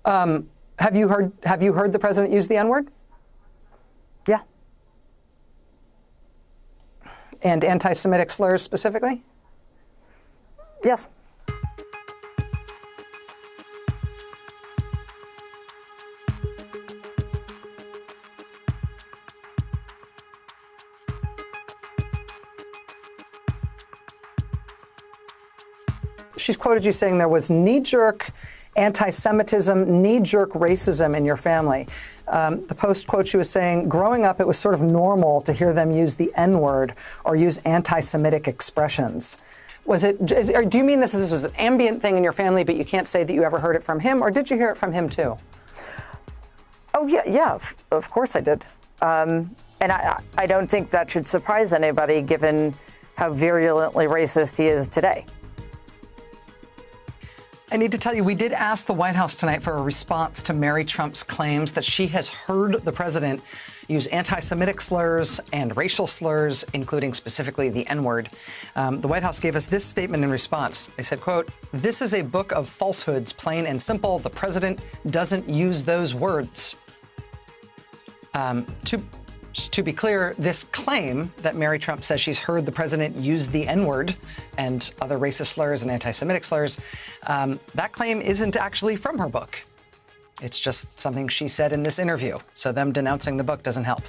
Have you heard the president use the N-word? Yeah. And anti-Semitic slurs specifically? Yes. She's quoted you saying there was knee-jerk anti-Semitism, knee-jerk racism in your family. The Post quotes you as saying, growing up, it was sort of normal to hear them use the N-word or use anti-Semitic expressions. Or do you mean this was an ambient thing in your family, but you can't say that you ever heard it from him, or did you hear it from him too? Oh, yeah, of course I did. And I don't think that should surprise anybody, given how virulently racist he is today. I need to tell you, we did ask the White House tonight for a response to Mary Trump's claims that she has heard the president use anti-Semitic slurs and racial slurs, including specifically the N-word. The White House gave us this statement in response. They said, quote, "This is a book of falsehoods, plain and simple. The president doesn't use those words." To be clear, this claim that Mary Trump says she's heard the president use the N-word and other racist slurs and anti-Semitic slurs, that claim isn't actually from her book. It's just something she said in this interview. So them denouncing the book doesn't help.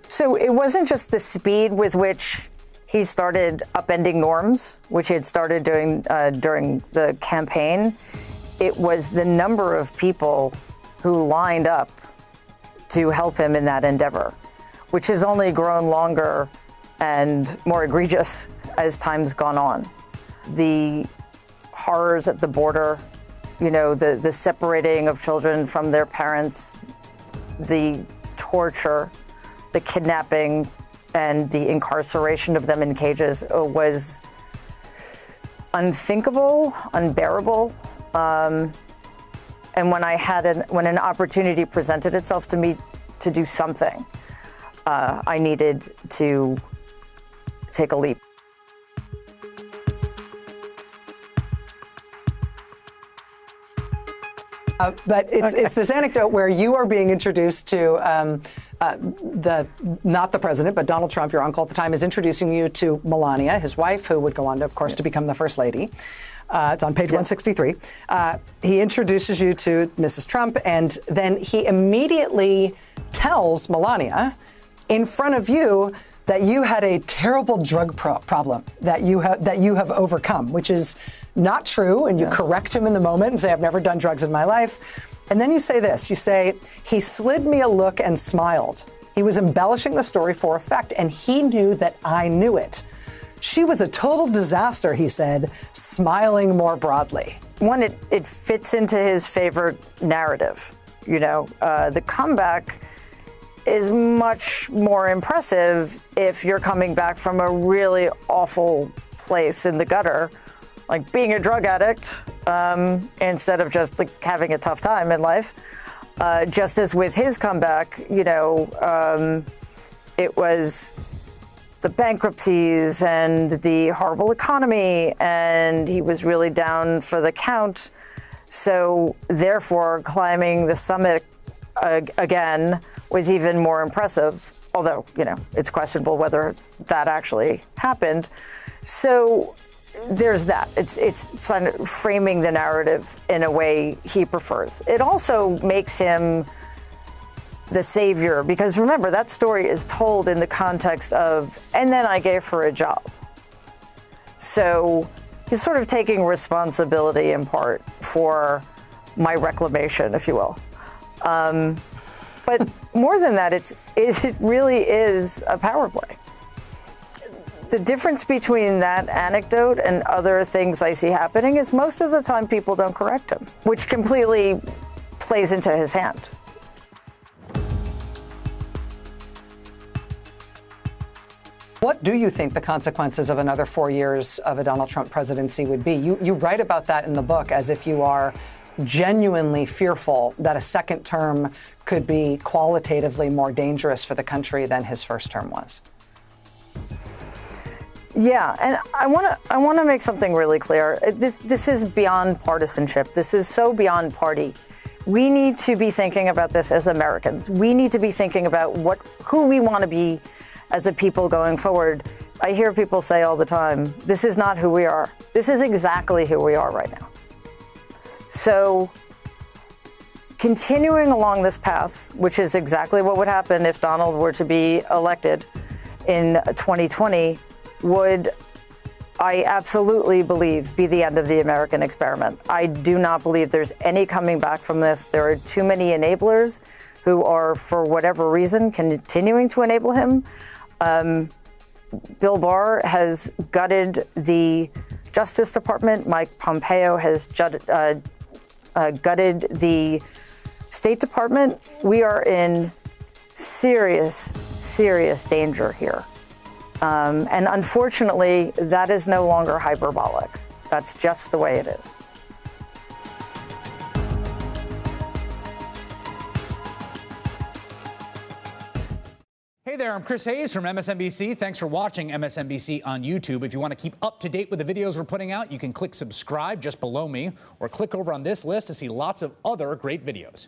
So it wasn't just the speed with which he started upending norms, which he had started doing during the campaign. It was the number of people who lined up to help him in that endeavor, which has only grown longer and more egregious as time's gone on. The horrors at the border, the separating of children from their parents, the torture, the kidnapping, and the incarceration of them in cages was unthinkable, unbearable. And when an opportunity presented itself to me to do something, I needed to take a leap. But it's this anecdote where you are being introduced to not the president, but Donald Trump, your uncle at the time, is introducing you to Melania, his wife, who would go on to, of course, to become the first lady. It's on page 163. He introduces you to Mrs. Trump, and then he immediately tells Melania in front of you that you had a terrible drug problem that you have overcome, which is not true. And you correct him in the moment and say, "I've never done drugs in my life." And then you say this, you say, "He slid me a look and smiled. He was embellishing the story for effect, and he knew that I knew it. She was a total disaster," he said, smiling more broadly. One, it fits into his favorite narrative. The comeback is much more impressive if you're coming back from a really awful place in the gutter, like being a drug addict, instead of just like having a tough time in life. Just as with his comeback, it was the bankruptcies and the horrible economy, and he was really down for the count. So therefore, climbing the summit again was even more impressive, although, it's questionable whether that actually happened. So there's that. It's kind of framing the narrative in a way he prefers. It also makes him the savior, because remember, that story is told in the context of, and then I gave her a job. So he's sort of taking responsibility in part for my reclamation, if you will. But more than that, it really is a power play. The difference between that anecdote and other things I see happening is most of the time people don't correct him, which completely plays into his hand. What do you think the consequences of another 4 years of a Donald Trump presidency would be? You write about that in the book as if you are genuinely fearful that a second term could be qualitatively more dangerous for the country than his first term was. Yeah, and I want to make something really clear. This is beyond partisanship. This is so beyond party. We need to be thinking about this as Americans. We need to be thinking about who we want to be as a people going forward. I hear people say all the time, this is not who we are. This is exactly who we are right now. So continuing along this path, which is exactly what would happen if Donald were to be elected in 2020, would, I absolutely believe, be the end of the American experiment. I do not believe there's any coming back from this. There are too many enablers who are, for whatever reason, continuing to enable him. Bill Barr has gutted the Justice Department. Mike Pompeo has gutted the State Department. We are in serious, serious danger here. And unfortunately, that is no longer hyperbolic. That's just the way it is. Hey there, I'm Chris Hayes from MSNBC. Thanks for watching MSNBC on YouTube. If you want to keep up to date with the videos we're putting out, you can click subscribe just below me or click over on this list to see lots of other great videos.